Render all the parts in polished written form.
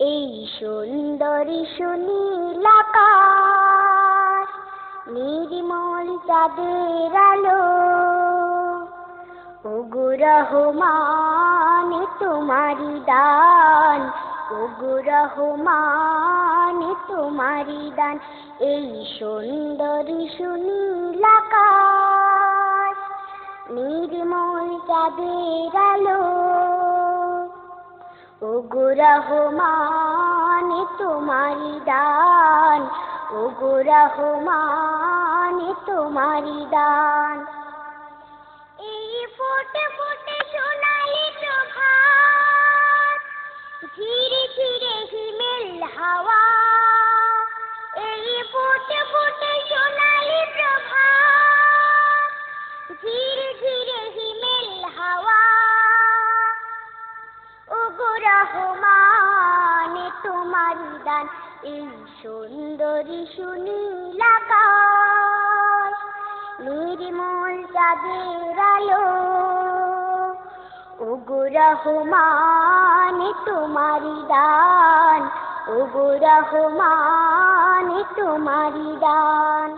এই সুন্দরী সুনীল আকাশ, নির্মল চাঁদের আলো, ওগো রহমান তোমারি দান, ওগো রহমান তোমারি দান। এই সুন্দরী সুনীল আকাশ, নির্মল চাঁদের আলো, ওগো রহমান তোমারি দান, ওগো রহমান তোমারি দান। এই ফুটে ফুটে সোনালি প্রভাত, ধীরে ধীরে হিমেল হাওয়া। এই ফুটে ফুটে সোনালি প্রভাত, ধীরে ধীরে হিমেল হাওয়া। ওগো রহমান তোমারি দান। এই সুন্দরী সুনীল আকাশ, নির্মল চাঁদের আলো, ওগো রহমান তোমারি দান, ওগো রহমান তোমারি দান।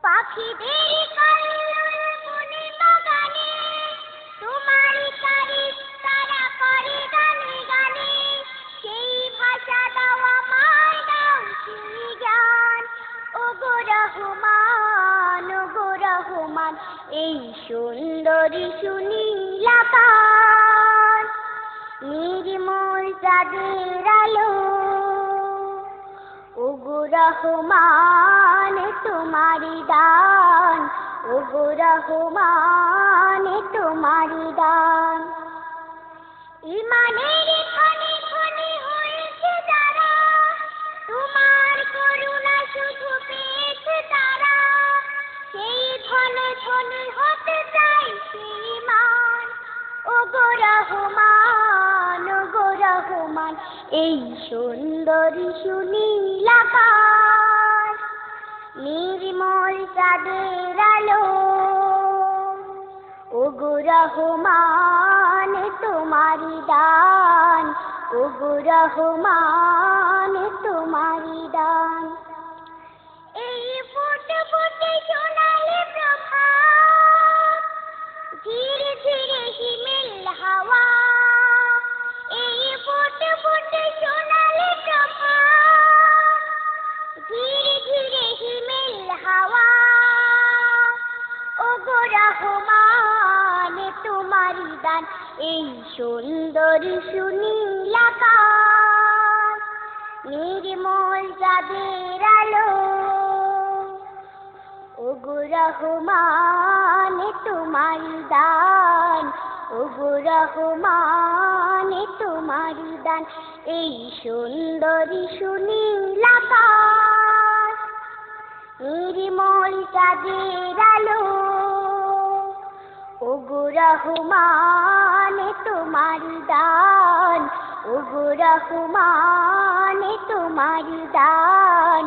পাখিদের কল্লোল বনে বাগানে, তোমারি তারিফ তারা করে গানে গানে। সেই ভাষা দাও আমায়, দাও সেই জ্ঞান, ওগো রহমান, ওগো রহমান। এই সুন্দরী সুনীল আকাশ, নির্মল চাঁদের আলো, ওগো রহমান তোমারি দান, ওগো রহমান তোমারি দান। ইমানের খনি খনি হয়েছে যারা, তোমার করুণা শুধু পেয়েছে তারা। সেই ধনে ধনী হতে চাই সেই মান, ওগো রহমান, ওগো রহমান। এই সুন্দরী সুনীল আকাশ, নির্মল চাঁদের আলো, ওগো রহমান তোমারি দান, ওগো রহমান তোমারি দান। এই ফুটে ফুটে সোনালি প্রভাত, ধীরে ধীরে হিমেল হাওয়া। এই ফুটে ফুটে সোনালি প্রভাত, ধীরে ধীরে হিমেল হাওয়া। ওগো রহমান তোমারি দান। এই সুন্দরী সুনীল আকাশ, নির্মল চাঁদের আলো, ওগো রহমান তোমারি দান, ওগো রহমান তোমারি দান। এই সুন্দরী সুনীল আকাশ, নির্মল চাঁদের আলো, ওগো রহমান তোমারি দান, ওগো রহমান তোমারি দান,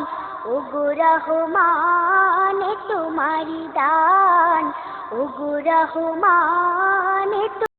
ওগো রহমান তোমারি দান, ওগো রহমান।